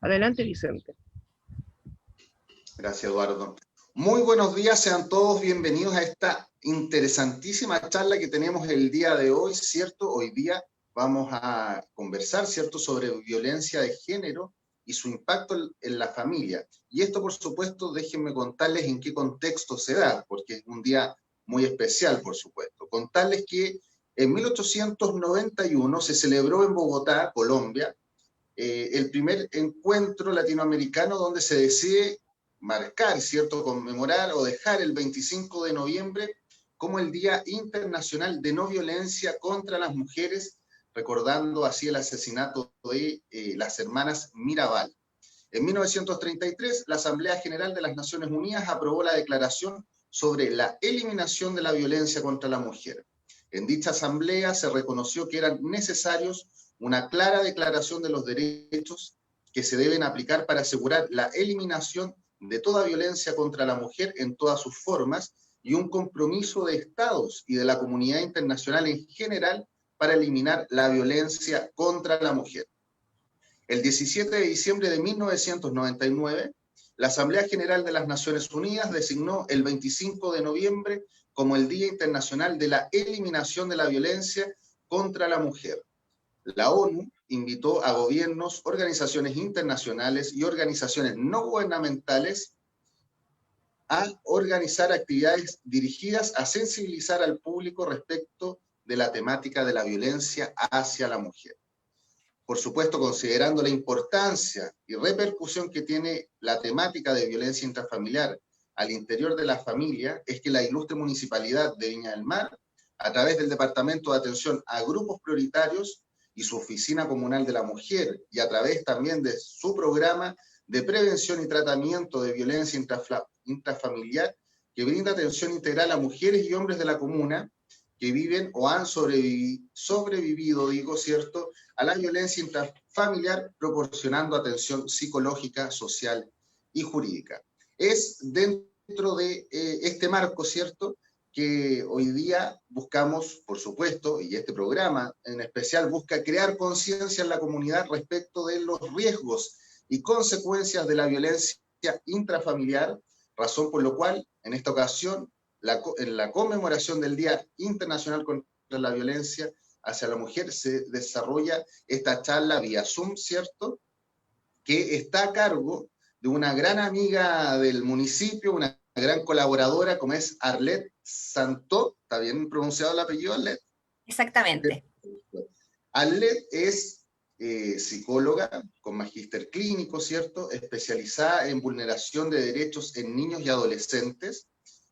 Adelante, Vicente. Gracias, Eduardo. Muy buenos días, sean todos bienvenidos a esta interesantísima charla que tenemos el día de hoy, ¿cierto? Hoy día vamos a conversar, ¿cierto?, sobre violencia de género y su impacto en la familia. Y esto, por supuesto, déjenme contarles en qué contexto se da, porque es un día muy especial, por supuesto. Contarles que en 1891 se celebró en Bogotá, Colombia, el primer encuentro latinoamericano donde se decide marcar, ¿cierto?, conmemorar o dejar el 25 de noviembre como el Día Internacional de No Violencia contra las Mujeres, recordando así el asesinato de las hermanas Mirabal. En 1933, la Asamblea General de las Naciones Unidas aprobó la Declaración sobre la Eliminación de la Violencia contra la Mujer. En dicha asamblea se reconoció que eran necesarios una clara declaración de los derechos que se deben aplicar para asegurar la eliminación de toda violencia contra la mujer en todas sus formas y un compromiso de estados y de la comunidad internacional en general para eliminar la violencia contra la mujer. El 17 de diciembre de 1999, la Asamblea General de las Naciones Unidas designó el 25 de noviembre como el Día Internacional de la Eliminación de la Violencia contra la Mujer. La ONU invitó a gobiernos, organizaciones internacionales y organizaciones no gubernamentales a organizar actividades dirigidas a sensibilizar al público respecto de la temática de la violencia hacia la mujer. Por supuesto, considerando la importancia y repercusión que tiene la temática de violencia intrafamiliar al interior de la familia, es que la ilustre Municipalidad de Viña del Mar, a través del Departamento de Atención a Grupos Prioritarios y su Oficina Comunal de la Mujer, y a través también de su programa de prevención y tratamiento de violencia intrafamiliar, que brinda atención integral a mujeres y hombres de la comuna que viven o han sobrevivido, digo, ¿cierto?, a la violencia intrafamiliar, proporcionando atención psicológica, social y jurídica. Es dentro de este marco, ¿cierto?, que hoy día buscamos, por supuesto, y este programa en especial busca crear conciencia en la comunidad respecto de los riesgos y consecuencias de la violencia intrafamiliar, razón por la cual, en esta ocasión, en la conmemoración del Día Internacional contra la Violencia hacia la Mujer, se desarrolla esta charla vía Zoom, ¿cierto?, que está a cargo de una gran amiga del municipio, una gran colaboradora, como es Arlette Santó. ¿Está bien pronunciado el apellido, Arlette? Exactamente. Arlette es psicóloga con magíster clínico, ¿cierto?, especializada en vulneración de derechos en niños y adolescentes,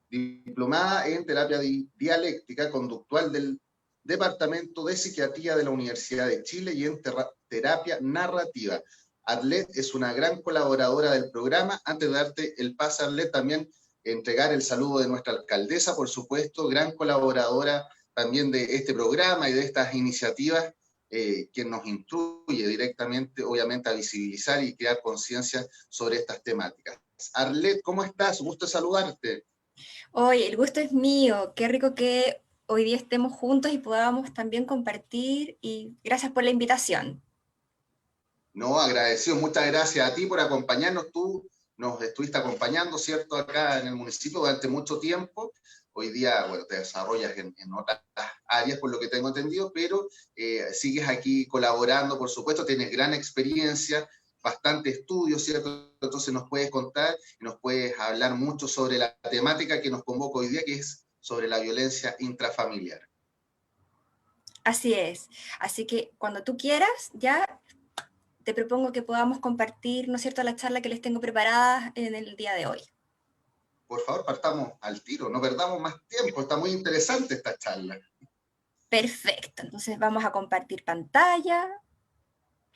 diplomada en terapia dialéctica conductual del Departamento de Psiquiatría de la Universidad de Chile y en terapia narrativa. Arlette es una gran colaboradora del programa. Antes de darte el pase, Arlette, también entregar el saludo de nuestra alcaldesa, por supuesto, gran colaboradora también de este programa y de estas iniciativas, que nos instruye directamente, obviamente, a visibilizar y crear conciencia sobre estas temáticas. Arlette, ¿cómo estás? Gusto saludarte. Hoy el gusto es mío, qué rico que hoy día estemos juntos y podamos también compartir y gracias por la invitación. No, agradecido, muchas gracias a ti por acompañarnos. Tú nos estuviste acompañando, ¿cierto?, acá en el municipio durante mucho tiempo. Hoy día, bueno, te desarrollas en otras áreas, por lo que tengo entendido, pero sigues aquí colaborando, por supuesto, tienes gran experiencia, bastante estudio, ¿cierto? Entonces nos puedes contar y nos puedes hablar mucho sobre la temática que nos convoca hoy día, que es sobre la violencia intrafamiliar. Así es. Así que cuando tú quieras, ya te propongo que podamos compartir, ¿no es cierto?, la charla que les tengo preparada en el día de hoy. Por favor, partamos al tiro, no perdamos más tiempo, está muy interesante esta charla. Perfecto, entonces vamos a compartir pantalla.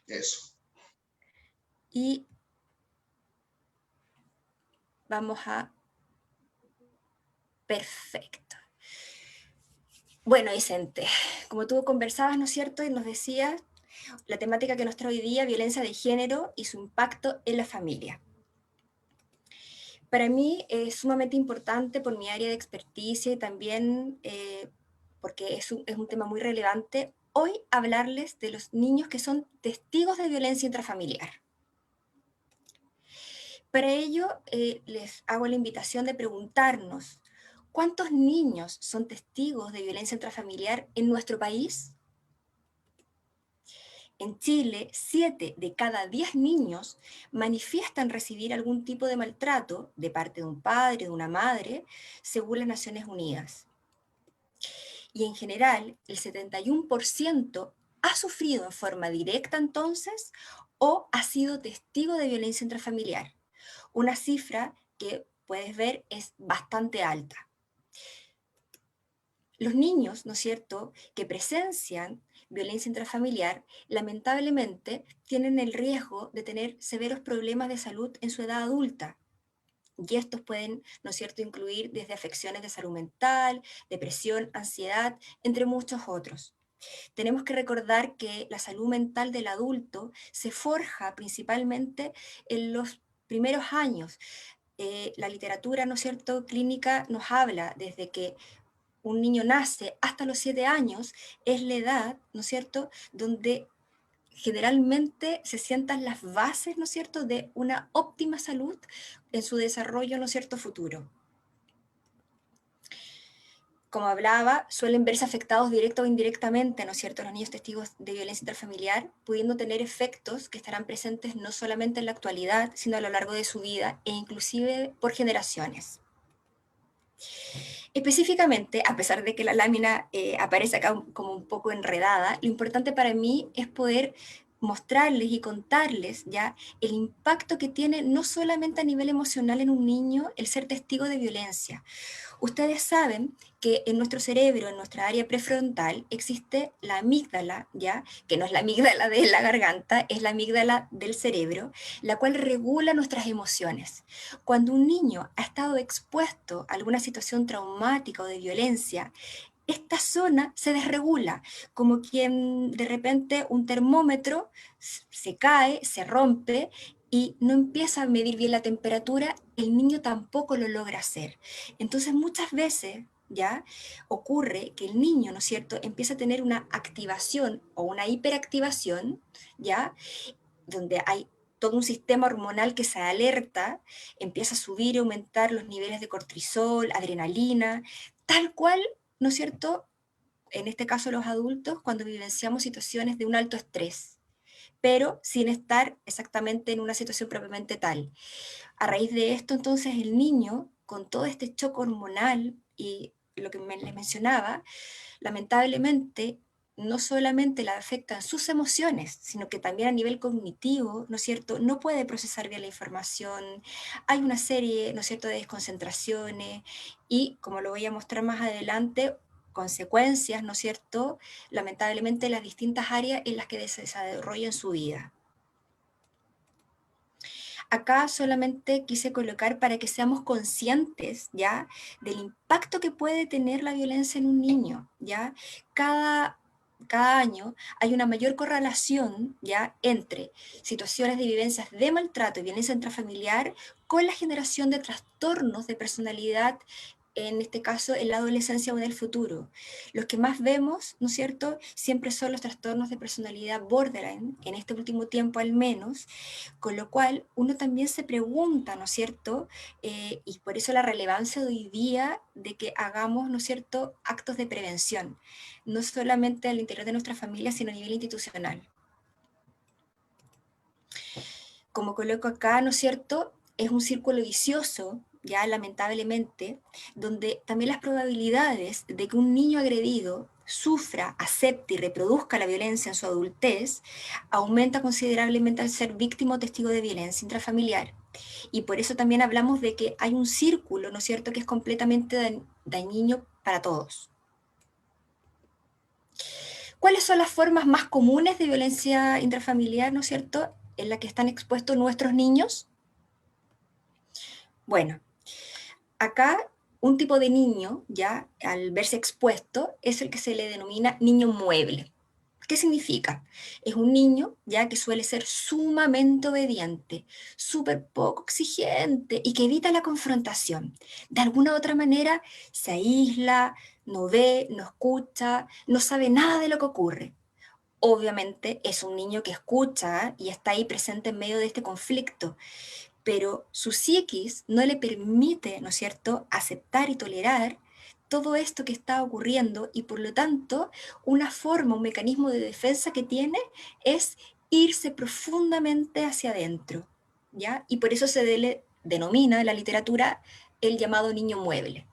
Eso. Y vamos a... Perfecto. Bueno, Vicente, como tú conversabas, ¿no es cierto?, y nos decías la temática que nos trae hoy día, violencia de género y su impacto en la familia. Para mí es sumamente importante por mi área de experticia y también porque es un tema muy relevante, hoy hablarles de los niños que son testigos de violencia intrafamiliar. Para ello, les hago la invitación de preguntarnos, ¿cuántos niños son testigos de violencia intrafamiliar en nuestro país? En Chile, 7 de cada 10 niños manifiestan recibir algún tipo de maltrato de parte de un padre, de una madre, según las Naciones Unidas. Y en general, el 71% ha sufrido en forma directa entonces o ha sido testigo de violencia intrafamiliar. Una cifra que puedes ver es bastante alta. Los niños, ¿no es cierto?, que presencian violencia intrafamiliar, lamentablemente tienen el riesgo de tener severos problemas de salud en su edad adulta. Y estos pueden, ¿no es cierto?, incluir desde afecciones de salud mental, depresión, ansiedad, entre muchos otros. Tenemos que recordar que la salud mental del adulto se forja principalmente en los primeros años. La literatura, ¿no es cierto?, clínica nos habla desde que un niño nace hasta los 7 años, es la edad, ¿no es cierto?, donde generalmente se sientan las bases, ¿no es cierto?, de una óptima salud en su desarrollo, ¿no es cierto?, futuro. Como hablaba, suelen verse afectados directa o indirectamente, ¿no es cierto?, los niños testigos de violencia intrafamiliar, pudiendo tener efectos que estarán presentes no solamente en la actualidad, sino a lo largo de su vida e inclusive por generaciones. Específicamente, a pesar de que la lámina aparece acá como un poco enredada, lo importante para mí es poder mostrarles y contarles ya el impacto que tiene no solamente a nivel emocional en un niño el ser testigo de violencia. Ustedes saben que en nuestro cerebro, en nuestra área prefrontal, existe la amígdala, ¿ya? Que no es la amígdala de la garganta, es la amígdala del cerebro, la cual regula nuestras emociones. Cuando un niño ha estado expuesto a alguna situación traumática o de violencia, esta zona se desregula, como quien de repente un termómetro se cae, se rompe y no empieza a medir bien la temperatura, el niño tampoco lo logra hacer. Entonces muchas veces ya ocurre que el niño, ¿no es cierto?, empieza a tener una activación o una hiperactivación, ya, donde hay todo un sistema hormonal que se alerta, empieza a subir y aumentar los niveles de cortisol, adrenalina, tal cual, ¿no es cierto?, en este caso los adultos, cuando vivenciamos situaciones de un alto estrés, pero sin estar exactamente en una situación propiamente tal. A raíz de esto, entonces, el niño, con todo este choque hormonal y lo que les mencionaba, lamentablemente no solamente le afectan sus emociones, sino que también a nivel cognitivo, ¿no es cierto?, no puede procesar bien la información, hay una serie, ¿no es cierto?, de desconcentraciones y, como lo voy a mostrar más adelante, consecuencias, ¿no es cierto?, lamentablemente en las distintas áreas en las que se desarrolla en su vida. Acá solamente quise colocar para que seamos conscientes, ¿ya?, del impacto que puede tener la violencia en un niño, ¿ya? Cada año hay una mayor correlación, ¿ya?, entre situaciones de vivencias de maltrato y violencia intrafamiliar con la generación de trastornos de personalidad, en este caso en la adolescencia o en el futuro. Los que más vemos, ¿no es cierto?, siempre son los trastornos de personalidad borderline, en este último tiempo al menos, con lo cual uno también se pregunta, ¿no es cierto?, y por eso la relevancia de hoy día de que hagamos, ¿no es cierto?, actos de prevención, no solamente al interior de nuestra familia, sino a nivel institucional. Como coloco acá, ¿no es cierto?, es un círculo vicioso, ya lamentablemente, donde también las probabilidades de que un niño agredido sufra, acepte y reproduzca la violencia en su adultez aumenta considerablemente al ser víctima o testigo de violencia intrafamiliar. Y por eso también hablamos de que hay un círculo, ¿no es cierto?, que es completamente dañino para todos. ¿Cuáles son las formas más comunes de violencia intrafamiliar, ¿no es cierto?, en la que están expuestos nuestros niños? Bueno, acá un tipo de niño, ya al verse expuesto, es el que se le denomina niño mueble. ¿Qué significa? Es un niño ya que suele ser sumamente obediente, súper poco exigente y que evita la confrontación. De alguna u otra manera se aísla, no ve, no escucha, no sabe nada de lo que ocurre. Obviamente es un niño que escucha y está ahí presente en medio de este conflicto, pero su psiquis no le permite, ¿no es cierto?, aceptar y tolerar todo esto que está ocurriendo, y por lo tanto una forma, un mecanismo de defensa que tiene es irse profundamente hacia adentro, ¿ya? Y por eso se denomina en la literatura el llamado niño mueble.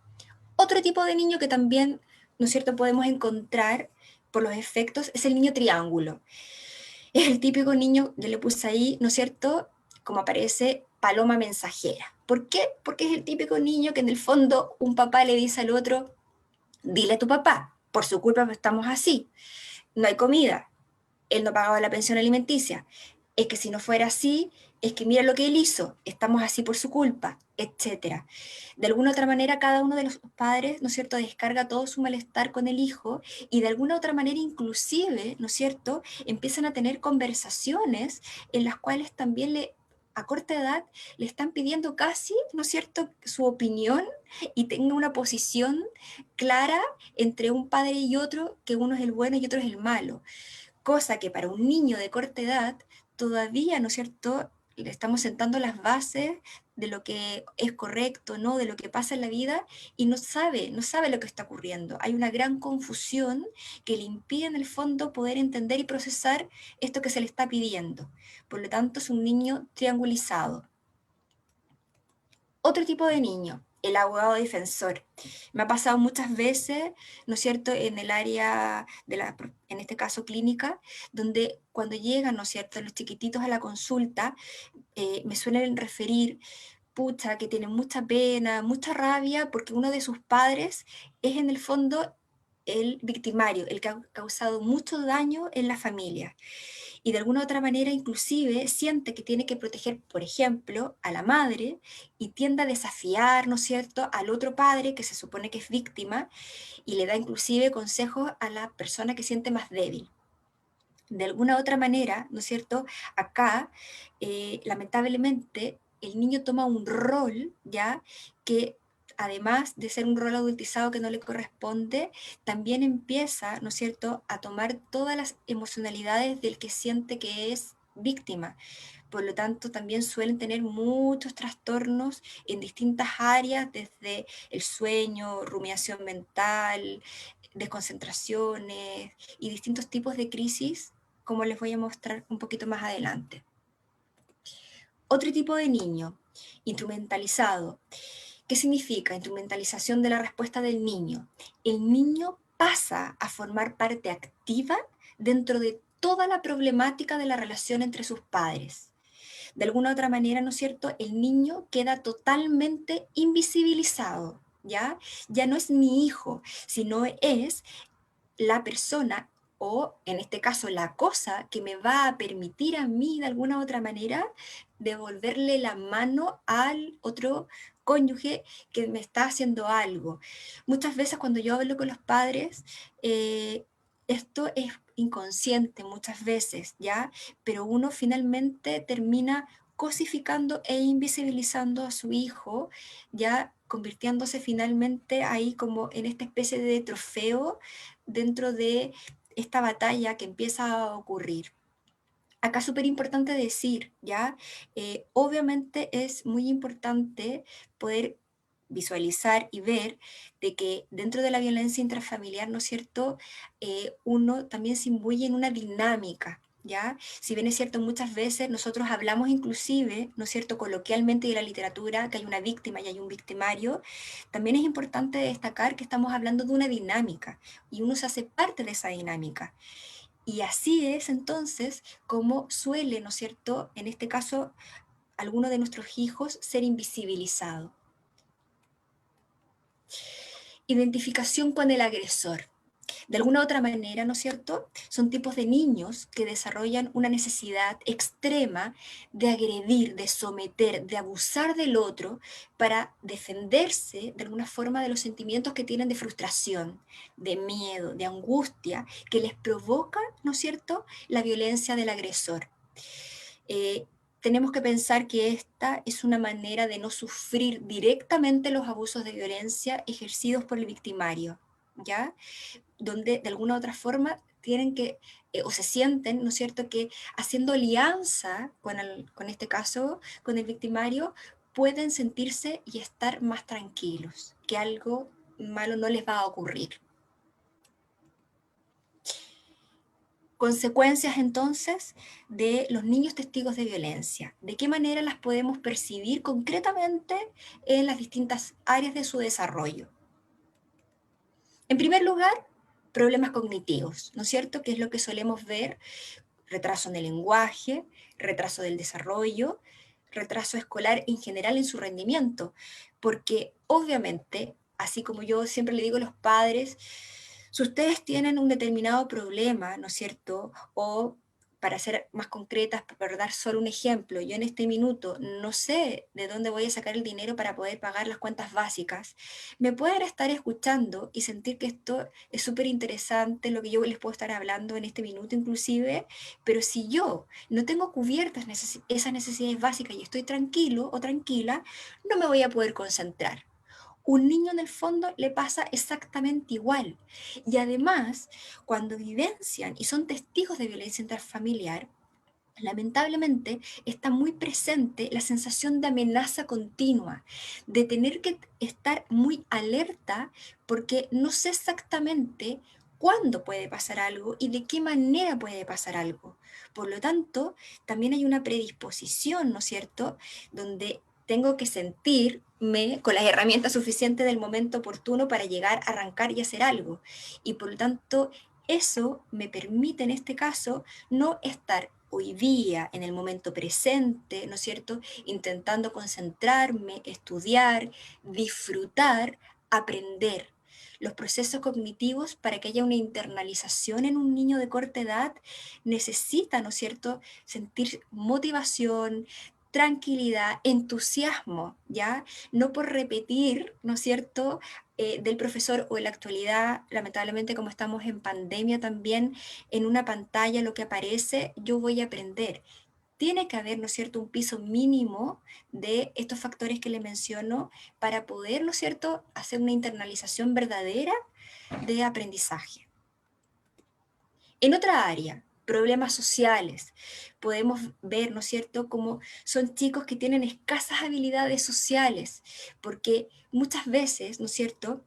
Otro tipo de niño que también, ¿no es cierto?, podemos encontrar por los efectos es el niño triángulo. Es el típico niño, yo le puse ahí, ¿no es cierto?, como aparece, paloma mensajera. ¿Por qué? Porque es el típico niño que en el fondo un papá le dice al otro, dile a tu papá, por su culpa estamos así, no hay comida, él no pagaba la pensión alimenticia, es que si no fuera así, es que mira lo que él hizo, estamos así por su culpa, etcétera. De alguna otra manera, cada uno de los padres, ¿no es cierto?, descarga todo su malestar con el hijo, y de alguna otra manera inclusive, ¿no es cierto?, empiezan a tener conversaciones en las cuales también a corta edad le están pidiendo casi, ¿no es cierto?, su opinión, y tenga una posición clara entre un padre y otro, que uno es el bueno y otro es el malo, cosa que para un niño de corta edad todavía, ¿no es cierto?, le estamos sentando las bases de lo que es correcto, ¿no?, de lo que pasa en la vida, y no sabe lo que está ocurriendo. Hay una gran confusión que le impide en el fondo poder entender y procesar esto que se le está pidiendo. Por lo tanto, es un niño triangulizado. Otro tipo de niño, el abogado defensor. Me ha pasado muchas veces, ¿no es cierto?, en el área en este caso clínica, donde cuando llegan, ¿no es cierto?, los chiquititos a la consulta, me suelen referir, pucha, que tienen mucha pena, mucha rabia, porque uno de sus padres es en el fondo el victimario, el que ha causado mucho daño en la familia, y de alguna otra manera inclusive siente que tiene que proteger, por ejemplo, a la madre, y tiende a desafiar, ¿no es cierto?, al otro padre que se supone que es víctima, y le da inclusive consejos a la persona que siente más débil. De alguna otra manera, ¿no es cierto?, acá, lamentablemente, el niño toma un rol, ¿ya?, que además de ser un rol adultizado que no le corresponde, también empieza, ¿no es cierto?, a tomar todas las emocionalidades del que siente que es víctima. Por lo tanto, también suelen tener muchos trastornos en distintas áreas, desde el sueño, rumiación mental, desconcentraciones y distintos tipos de crisis, como les voy a mostrar un poquito más adelante. Otro tipo de niño, instrumentalizado. ¿Qué significa instrumentalización de la respuesta del niño? El niño pasa a formar parte activa dentro de toda la problemática de la relación entre sus padres. De alguna otra manera, ¿no es cierto?, el niño queda totalmente invisibilizado, ¿ya? Ya no es mi hijo, sino es la persona, o en este caso la cosa, que me va a permitir a mí de alguna otra manera devolverle la mano al otro cónyuge que me está haciendo algo. Muchas veces cuando yo hablo con los padres, esto es inconsciente muchas veces, ¿ya? Pero uno finalmente termina cosificando e invisibilizando a su hijo, ya convirtiéndose finalmente ahí como en esta especie de trofeo dentro de esta batalla que empieza a ocurrir. Acá es súper importante decir, ¿ya? Obviamente es muy importante poder visualizar y ver de que dentro de la violencia intrafamiliar, ¿no es cierto?, uno también se imbuye en una dinámica, ¿ya? Si bien es cierto, muchas veces nosotros hablamos inclusive, ¿no es cierto?, coloquialmente de la literatura, que hay una víctima y hay un victimario, también es importante destacar que estamos hablando de una dinámica, y uno se hace parte de esa dinámica. Y así es entonces como suele, ¿no es cierto?, en este caso, alguno de nuestros hijos ser invisibilizado. Identificación con el agresor. De alguna otra manera, ¿no es cierto?, son tipos de niños que desarrollan una necesidad extrema de agredir, de someter, de abusar del otro para defenderse de alguna forma de los sentimientos que tienen de frustración, de miedo, de angustia, que les provoca, ¿no es cierto?, la violencia del agresor. Eh, Tenemos que pensar que esta es una manera de no sufrir directamente los abusos de violencia ejercidos por el victimario. ¿ya? Donde de alguna u otra forma tienen que, o se sienten, ¿no es cierto?, que haciendo alianza con este caso, con el victimario, pueden sentirse y estar más tranquilos, que algo malo no les va a ocurrir. Consecuencias entonces de los niños testigos de violencia. ¿De qué manera las podemos percibir concretamente en las distintas áreas de su desarrollo? En primer lugar, problemas cognitivos, ¿no es cierto? Que es lo que solemos ver: retraso en el lenguaje, retraso del desarrollo, retraso escolar en general en su rendimiento, porque obviamente, así como yo siempre le digo a los padres, si ustedes tienen un determinado problema, ¿no es cierto? O para ser más concretas, para dar solo un ejemplo, yo en este minuto no sé de dónde voy a sacar el dinero para poder pagar las cuentas básicas, me pueden estar escuchando y sentir que esto es súper interesante, lo que yo les puedo estar hablando en este minuto inclusive, pero si yo no tengo cubiertas esas necesidades básicas y estoy tranquilo o tranquila, no me voy a poder concentrar. Un niño en el fondo le pasa exactamente igual. Y además, cuando vivencian y son testigos de violencia intrafamiliar, lamentablemente está muy presente la sensación de amenaza continua, de tener que estar muy alerta porque no sé exactamente cuándo puede pasar algo y de qué manera puede pasar algo. Por lo tanto, también hay una predisposición, ¿no es cierto?, donde tengo que sentirme con las herramientas suficientes del momento oportuno para llegar, arrancar y hacer algo. Y por lo tanto, eso me permite en este caso no estar hoy día, en el momento presente, ¿no es cierto?, intentando concentrarme, estudiar, disfrutar, aprender. Los procesos cognitivos, para que haya una internalización en un niño de corta edad, necesita, ¿no es cierto?, sentir motivación, tranquilidad, entusiasmo, ¿ya? No por repetir, ¿no es cierto?, del profesor, o en la actualidad, lamentablemente como estamos en pandemia también, en una pantalla lo que aparece, yo voy a aprender. Tiene que haber, ¿no es cierto?, un piso mínimo de estos factores que le menciono para poder, ¿no es cierto?, hacer una internalización verdadera de aprendizaje. En otra área, problemas sociales, podemos ver, ¿no es cierto?, cómo son chicos que tienen escasas habilidades sociales, porque muchas veces, ¿no es cierto?,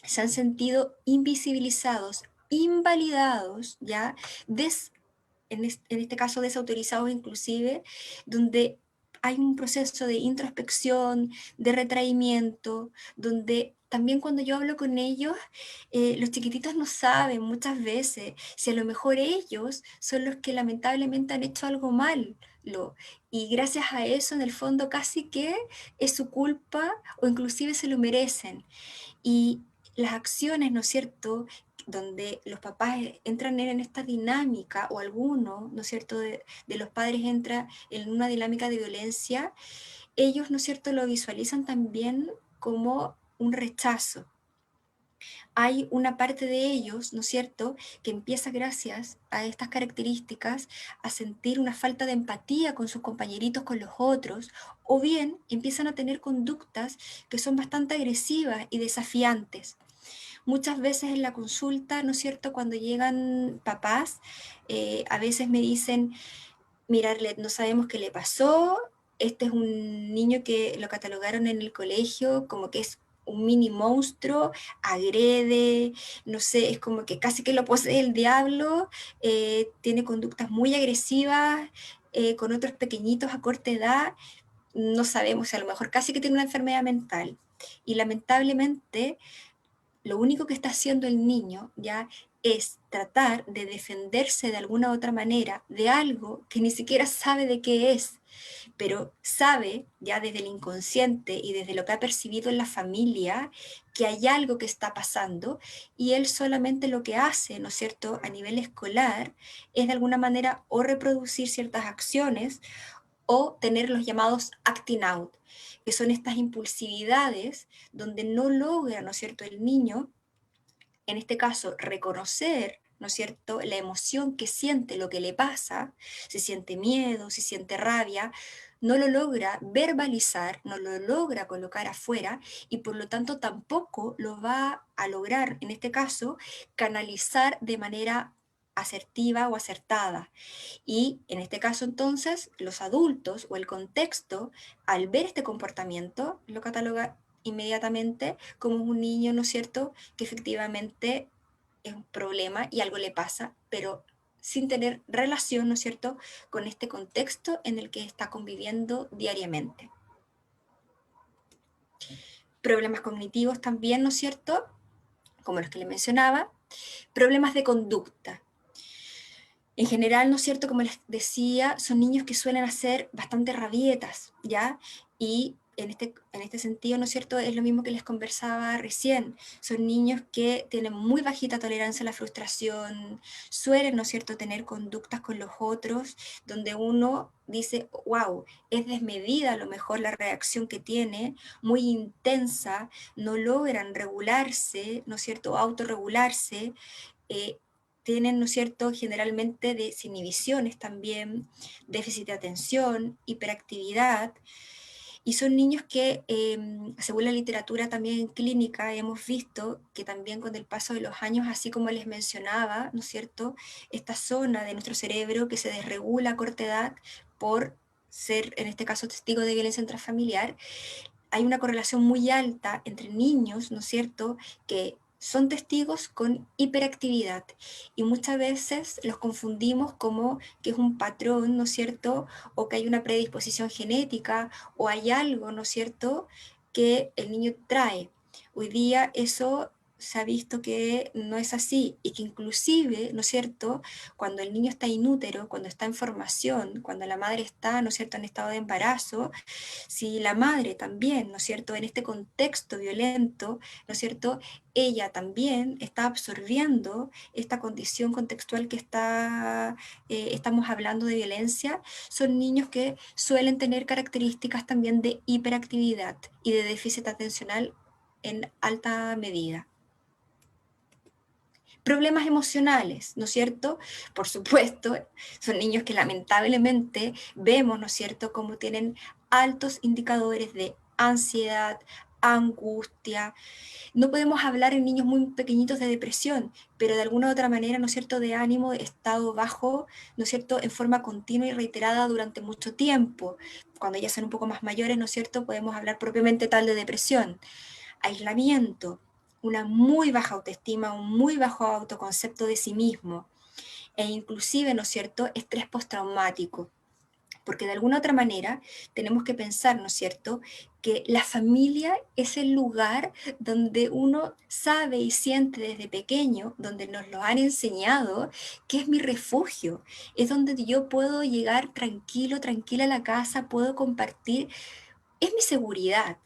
se han sentido invisibilizados, invalidados, ¿ya? En este caso desautorizados inclusive, donde hay un proceso de introspección, de retraimiento, donde también cuando yo hablo con ellos, los chiquititos no saben muchas veces si a lo mejor ellos son los que lamentablemente han hecho algo mal. Y gracias a eso, en el fondo, casi que es su culpa o inclusive se lo merecen. Y las acciones, ¿no es cierto?, donde los papás entran en esta dinámica, o alguno, ¿no es cierto?, de los padres entra en una dinámica de violencia, ellos, ¿no es cierto?, lo visualizan también como un rechazo. Hay una parte de ellos, ¿no es cierto?, que empieza gracias a estas características a sentir una falta de empatía con sus compañeritos, con los otros, o bien empiezan a tener conductas que son bastante agresivas y desafiantes. Muchas veces en la consulta, ¿no es cierto?, cuando llegan papás, a veces me dicen: mira, Arlet, no sabemos qué le pasó, este es un niño que lo catalogaron en el colegio como que es un mini monstruo, agrede, no sé, es como que casi que lo posee el diablo, tiene conductas muy agresivas con otros pequeñitos a corta edad, no sabemos, a lo mejor casi que tiene una enfermedad mental. Y lamentablemente lo único que está haciendo el niño ya es tratar de defenderse de alguna otra manera de algo que ni siquiera sabe de qué es, pero sabe ya desde el inconsciente y desde lo que ha percibido en la familia que hay algo que está pasando, y él solamente lo que hace, ¿no es cierto?, a nivel escolar es de alguna manera o reproducir ciertas acciones o tener los llamados acting out, que son estas impulsividades donde no logra, ¿no es cierto?, el niño, en este caso, reconocer, ¿no es cierto?, la emoción que siente, lo que le pasa, si siente miedo, si siente rabia, no lo logra verbalizar, no lo logra colocar afuera y por lo tanto tampoco lo va a lograr, en este caso, canalizar de manera asertiva o acertada. Y en este caso entonces los adultos o el contexto, al ver este comportamiento, lo cataloga inmediatamente como un niño, ¿no es cierto?, que efectivamente es un problema y algo le pasa, pero sin tener relación, ¿no es cierto?, con este contexto en el que está conviviendo diariamente. Problemas cognitivos también, ¿no es cierto?, como los que le mencionaba, problemas de conducta. En general, ¿no es cierto?, como les decía, son niños que suelen hacer bastante rabietas, ¿ya? Y en este sentido, ¿no es cierto?, es lo mismo que les conversaba recién. Son niños que tienen muy bajita tolerancia a la frustración, suelen, ¿no es cierto?, tener conductas con los otros, donde uno dice, wow, es desmedida a lo mejor la reacción que tiene, muy intensa, no logran regularse, ¿no es cierto?, autorregularse, eh, tienen, ¿no es cierto?, generalmente desinhibiciones también, déficit de atención, hiperactividad, y son niños que, según la literatura también clínica, hemos visto que también con el paso de los años, así como les mencionaba, ¿no es cierto?, esta zona de nuestro cerebro que se desregula a corta edad por ser, en este caso, testigo de violencia intrafamiliar, hay una correlación muy alta entre niños, ¿no es cierto?, que son testigos con hiperactividad y muchas veces los confundimos como que es un patrón, ¿no es cierto?, o que hay una predisposición genética o hay algo, ¿no es cierto?, que el niño trae. Hoy día eso se ha visto que no es así y que inclusive, ¿no es cierto?, cuando el niño está inútero, cuando está en formación, cuando la madre está, ¿no es cierto?, en estado de embarazo, si la madre también, ¿no es cierto?, en este contexto violento, ¿no es cierto?, ella también está absorbiendo esta condición contextual que estamos hablando de violencia, son niños que suelen tener características también de hiperactividad y de déficit atencional en alta medida. Problemas emocionales, ¿no es cierto? Por supuesto, son niños que lamentablemente vemos, ¿no es cierto?, cómo tienen altos indicadores de ansiedad, angustia. No podemos hablar en niños muy pequeñitos de depresión, pero de alguna u otra manera, ¿no es cierto?, de ánimo, de estado bajo, ¿no es cierto?, en forma continua y reiterada durante mucho tiempo. Cuando ya son un poco más mayores, ¿no es cierto?, podemos hablar propiamente tal de depresión. Aislamiento, una muy baja autoestima, un muy bajo autoconcepto de sí mismo e inclusive, ¿no es cierto?, estrés postraumático. Porque de alguna otra manera tenemos que pensar, ¿no es cierto?, que la familia es el lugar donde uno sabe y siente desde pequeño, donde nos lo han enseñado, que es mi refugio, es donde yo puedo llegar tranquilo, tranquila a la casa, puedo compartir, es mi seguridad.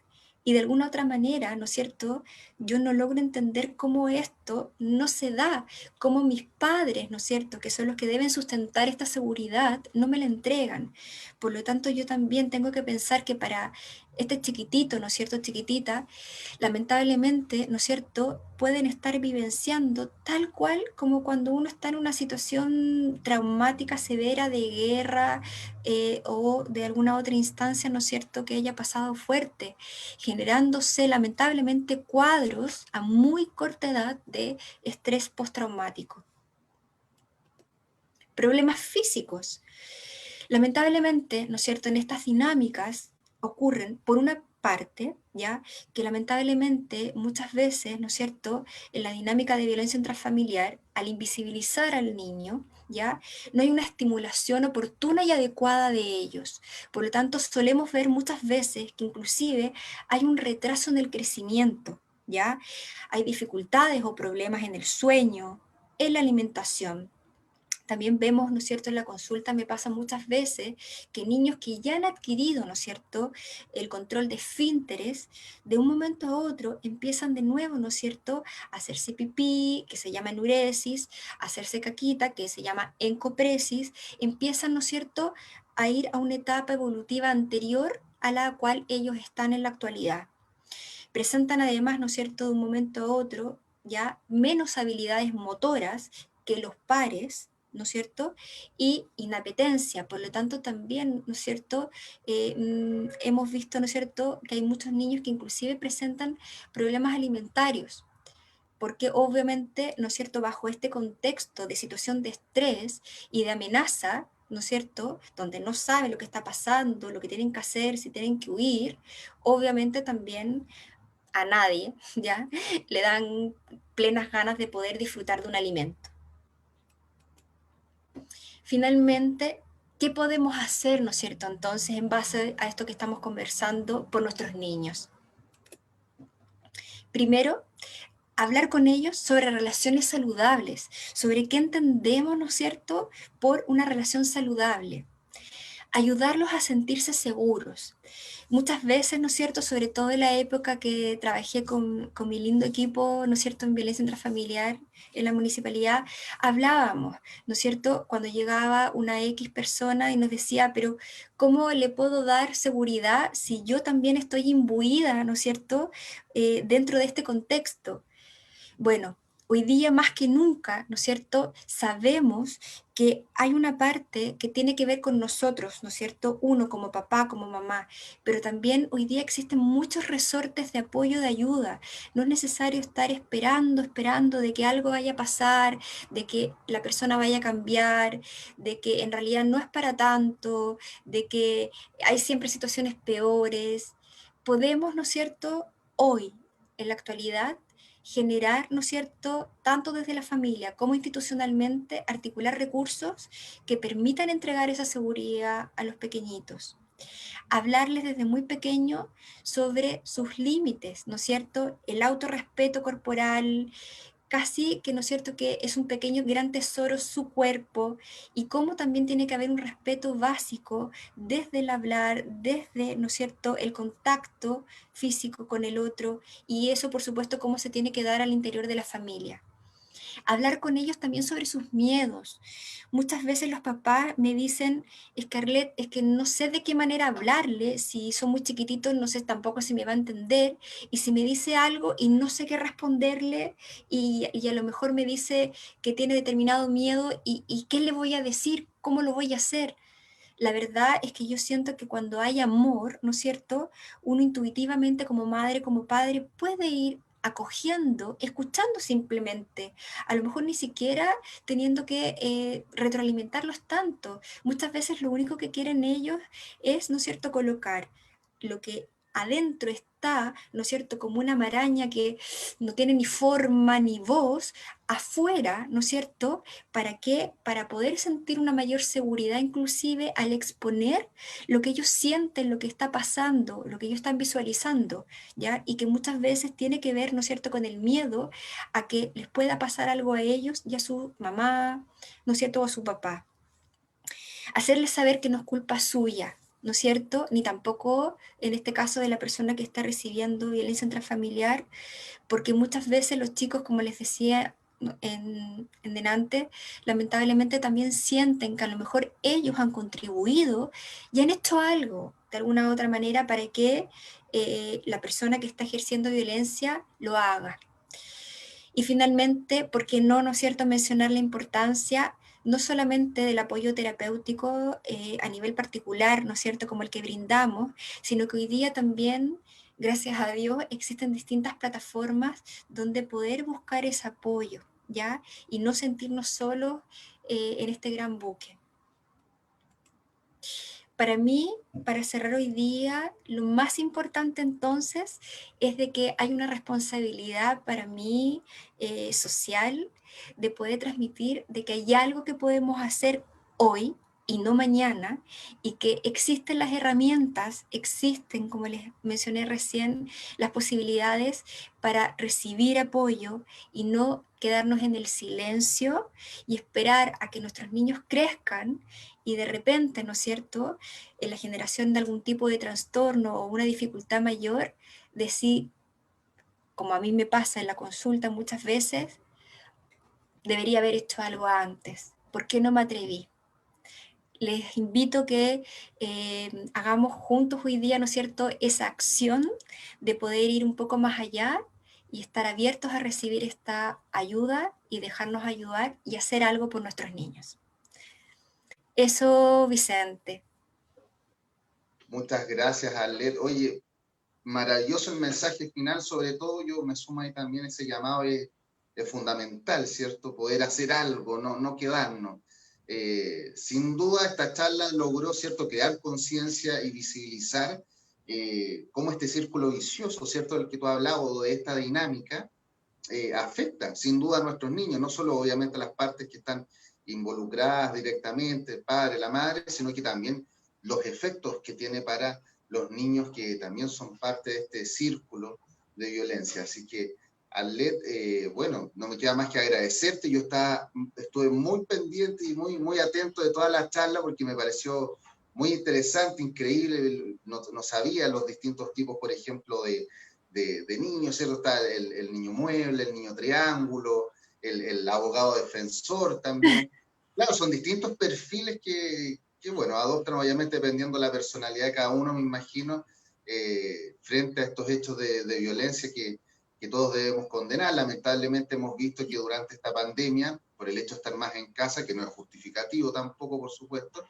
Y de alguna otra manera, ¿no es cierto?, yo no logro entender cómo esto no se da, cómo mis padres, ¿no es cierto?, que son los que deben sustentar esta seguridad, no me la entregan. Por lo tanto, yo también tengo que pensar que para este chiquitito, ¿no es cierto?, chiquitita, lamentablemente, ¿no es cierto?, pueden estar vivenciando tal cual como cuando uno está en una situación traumática severa de guerra, o de alguna otra instancia, ¿no es cierto?, que haya pasado fuerte, generándose lamentablemente cuadros a muy corta edad de estrés postraumático. Problemas físicos. Lamentablemente, ¿no es cierto?, en estas dinámicas ocurren, por una parte, ¿ya?, que lamentablemente muchas veces, ¿no es cierto?, en la dinámica de violencia intrafamiliar, al invisibilizar al niño, ¿ya?, no hay una estimulación oportuna y adecuada de ellos. Por lo tanto, solemos ver muchas veces que inclusive hay un retraso en el crecimiento, ¿ya? Hay dificultades o problemas en el sueño, en la alimentación. También vemos, ¿no es cierto?, en la consulta me pasa muchas veces que niños que ya han adquirido, ¿no es cierto?, el control de esfínteres, de un momento a otro empiezan de nuevo, ¿no es cierto?, a hacerse pipí, que se llama enuresis, a hacerse caquita, que se llama encopresis, empiezan, ¿no es cierto?, a ir a una etapa evolutiva anterior a la cual ellos están en la actualidad. Presentan además, ¿no es cierto?, de un momento a otro ya menos habilidades motoras que los pares, ¿no es cierto? Y inapetencia, por lo tanto también, ¿no es cierto? Hemos visto, ¿no es cierto?, que hay muchos niños que inclusive presentan problemas alimentarios, porque obviamente, ¿no es cierto?, bajo este contexto de situación de estrés y de amenaza, ¿no es cierto?, donde no saben lo que está pasando, lo que tienen que hacer, si tienen que huir, obviamente también a nadie, ¿ya?, le dan plenas ganas de poder disfrutar de un alimento. Finalmente, ¿qué podemos hacer, ¿no es cierto?, entonces, en base a esto que estamos conversando por nuestros niños? Primero, hablar con ellos sobre relaciones saludables, sobre qué entendemos, ¿no es cierto?, por una relación saludable. Ayudarlos a sentirse seguros. Muchas veces, ¿no es cierto?, sobre todo en la época que trabajé con mi lindo equipo, ¿no es cierto?, en violencia intrafamiliar en la municipalidad, hablábamos, ¿no es cierto?, cuando llegaba una X persona y nos decía, pero ¿cómo le puedo dar seguridad si yo también estoy imbuida, ¿no es cierto?, dentro de este contexto? Bueno, hoy día más que nunca, ¿no es cierto?, sabemos que hay una parte que tiene que ver con nosotros, ¿no es cierto?, uno como papá, como mamá, pero también hoy día existen muchos resortes de apoyo, de ayuda. No es necesario estar esperando de que algo vaya a pasar, de que la persona vaya a cambiar, de que en realidad no es para tanto, de que hay siempre situaciones peores. Podemos, ¿no es cierto?, hoy, en la actualidad, generar, ¿no es cierto?, tanto desde la familia como institucionalmente, articular recursos que permitan entregar esa seguridad a los pequeñitos. Hablarles desde muy pequeño sobre sus límites, ¿no es cierto?, el autorrespeto corporal, casi que, ¿no es cierto?, que es un pequeño gran tesoro su cuerpo, y cómo también tiene que haber un respeto básico desde el hablar, desde, ¿no es cierto?, el contacto físico con el otro, y eso, por supuesto, cómo se tiene que dar al interior de la familia. Hablar con ellos también sobre sus miedos. Muchas veces los papás me dicen, Scarlett, es que no sé de qué manera hablarle, si son muy chiquititos, no sé tampoco si me va a entender, y si me dice algo y no sé qué responderle, y a lo mejor me dice que tiene determinado miedo, y qué le voy a decir, cómo lo voy a hacer. La verdad es que yo siento que cuando hay amor, ¿no es cierto?, uno intuitivamente como madre, como padre, puede ir acogiendo, escuchando simplemente, a lo mejor ni siquiera teniendo que retroalimentarlos tanto. Muchas veces lo único que quieren ellos es, ¿no es cierto?, colocar lo que adentro está, ¿no es cierto?, como una maraña que no tiene ni forma ni voz, afuera, ¿no es cierto?, ¿para qué? Para poder sentir una mayor seguridad inclusive al exponer lo que ellos sienten, lo que está pasando, lo que ellos están visualizando, ¿ya? Y que muchas veces tiene que ver, ¿no es cierto?, con el miedo a que les pueda pasar algo a ellos y a su mamá, ¿no es cierto?, o a su papá. Hacerles saber que no es culpa suya, ¿no es cierto?, ni tampoco en este caso de la persona que está recibiendo violencia intrafamiliar, porque muchas veces los chicos, como les decía en delante, lamentablemente también sienten que a lo mejor ellos han contribuido y han hecho algo de alguna u otra manera para que la persona que está ejerciendo violencia lo haga. Y finalmente, ¿por qué no, no es cierto?, mencionar la importancia no solamente del apoyo terapéutico a nivel particular, ¿no es cierto?, como el que brindamos, sino que hoy día también, gracias a Dios, existen distintas plataformas donde poder buscar ese apoyo, ¿ya? Y no sentirnos solos en este gran buque. Para mí, para cerrar hoy día, lo más importante entonces es de que hay una responsabilidad para mí social de poder transmitir de que hay algo que podemos hacer hoy y no mañana, y que existen las herramientas, existen, como les mencioné recién, las posibilidades para recibir apoyo y no quedarnos en el silencio y esperar a que nuestros niños crezcan y de repente, ¿no es cierto?, en la generación de algún tipo de trastorno o una dificultad mayor, decir, como a mí me pasa en la consulta muchas veces, debería haber hecho algo antes. ¿Por qué no me atreví? Les invito que hagamos juntos hoy día, ¿no es cierto?, esa acción de poder ir un poco más allá y estar abiertos a recibir esta ayuda y dejarnos ayudar y hacer algo por nuestros niños. Eso, Vicente. Muchas gracias, Arlet. Oye, maravilloso el mensaje final, sobre todo yo me sumo ahí también, ese llamado es fundamental, ¿cierto? Poder hacer algo, no quedarnos. Sin duda esta charla logró, ¿cierto?, crear conciencia y visibilizar cómo este círculo vicioso, ¿cierto?, del que tú has hablado, de esta dinámica, afecta sin duda a nuestros niños, no solo obviamente a las partes que están involucradas directamente, el padre, la madre, sino que también los efectos que tiene para los niños que también son parte de este círculo de violencia. Así que, Arlet, bueno, no me queda más que agradecerte. Yo estuve muy pendiente y muy atento de toda la charla porque me pareció muy interesante, increíble. No sabía los distintos tipos, por ejemplo, de niños, ¿cierto? Está el niño mueble, el niño triángulo, el abogado defensor también. Claro, son distintos perfiles que bueno, adoptan obviamente dependiendo de la personalidad de cada uno, me imagino, frente a estos hechos de violencia que todos debemos condenar. Lamentablemente hemos visto que durante esta pandemia, por el hecho de estar más en casa, que no es justificativo tampoco, por supuesto,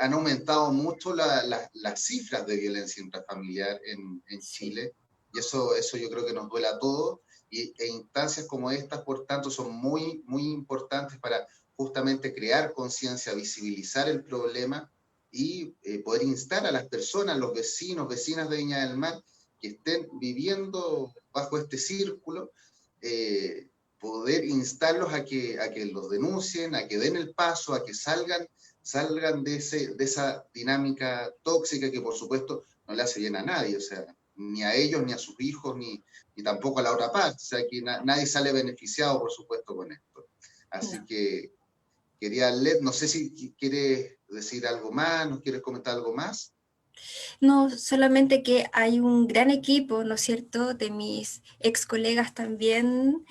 han aumentado mucho las cifras de violencia intrafamiliar en Sí. Chile, y eso yo creo que nos duele a todos, e instancias como estas, por tanto, son muy importantes para justamente crear conciencia, visibilizar el problema y poder instar a las personas, los vecinos, vecinas de Viña del Mar, que estén viviendo bajo este círculo, poder instarlos a que los denuncien, a que den el paso, a que salgan de esa dinámica tóxica que por supuesto no le hace bien a nadie, o sea, ni a ellos, ni a sus hijos, ni tampoco a la otra parte, o sea, que nadie sale beneficiado, por supuesto, con esto. Así No. que quería Led, no sé si quieres decir algo más, nos quieres comentar algo más. No, solamente que hay un gran equipo, ¿no es cierto?, de mis ex colegas también,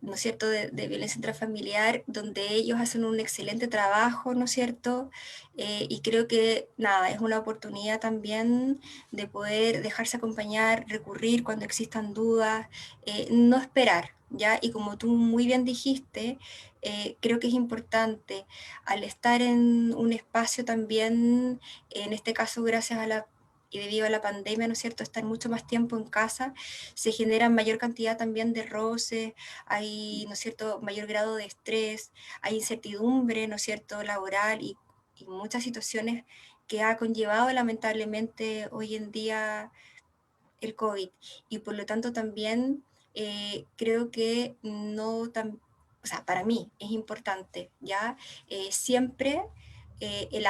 ¿no es cierto?, de violencia intrafamiliar, donde ellos hacen un excelente trabajo, ¿no es cierto? Y creo que, nada, es una oportunidad también de poder dejarse acompañar, recurrir cuando existan dudas, no esperar, ¿ya? Y como tú muy bien dijiste, creo que es importante al estar en un espacio también, en este caso gracias a la y debido a la pandemia, ¿no es cierto?, estar mucho más tiempo en casa, se genera mayor cantidad también de roces, hay, ¿no es cierto?, mayor grado de estrés, hay incertidumbre, ¿no es cierto?, laboral y muchas situaciones que ha conllevado lamentablemente hoy en día el COVID. Y por lo tanto también creo que no tan, o sea, para mí es importante, ¿ya? Siempre el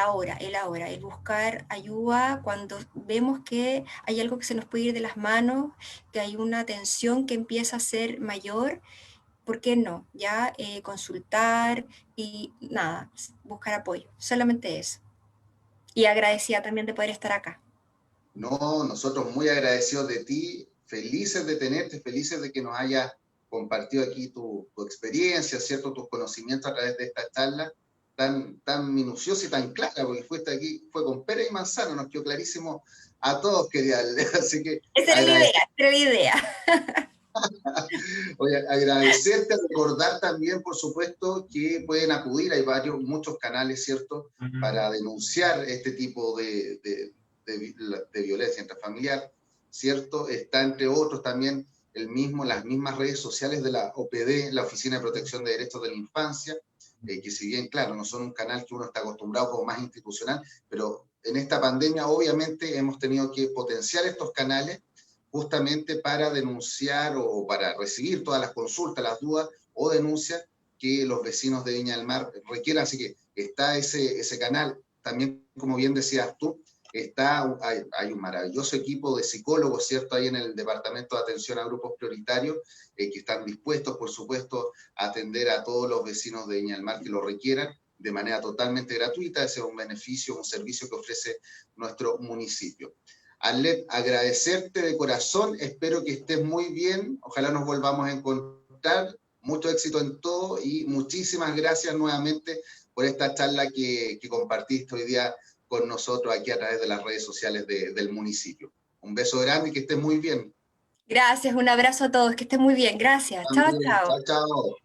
buscar ayuda cuando vemos que hay algo que se nos puede ir de las manos, que hay una tensión que empieza a ser mayor, ¿por qué no? Ya consultar y nada, buscar apoyo, solamente eso. Y agradecida también de poder estar acá. No, nosotros muy agradecidos de ti, felices de tenerte, felices de que nos hayas compartido aquí tu experiencia, ¿cierto? Tus conocimientos a través de esta charla tan minuciosa y tan clara, porque fuiste aquí, fue con pera y manzana, nos quedó clarísimo a todos, quería, así que Esa era la idea, agradecer. esa era la idea. Oye, agradecerte, recordar también, por supuesto, que pueden acudir, hay muchos canales, ¿cierto?, para denunciar este tipo de violencia intrafamiliar, ¿cierto? Está, entre otros, también las mismas redes sociales de la OPD, la Oficina de Protección de Derechos de la Infancia, que si bien, claro, no son un canal que uno está acostumbrado como más institucional, pero en esta pandemia obviamente hemos tenido que potenciar estos canales justamente para denunciar o para recibir todas las consultas, las dudas o denuncias que los vecinos de Viña del Mar requieran. Así que está ese canal. También, como bien decías tú, hay un maravilloso equipo de psicólogos, ¿cierto?, ahí en el Departamento de Atención a Grupos Prioritarios, que están dispuestos, por supuesto, a atender a todos los vecinos de Viña del Mar que lo requieran de manera totalmente gratuita. Ese es un beneficio, un servicio que ofrece nuestro municipio. Arlet, agradecerte de corazón, espero que estés muy bien, ojalá nos volvamos a encontrar, mucho éxito en todo y muchísimas gracias nuevamente por esta charla que compartiste hoy día con nosotros aquí a través de las redes sociales del municipio. Un beso grande y que estés muy bien. Gracias, un abrazo a todos, que estén muy bien. Gracias. Chao, También, chao, chao. chao.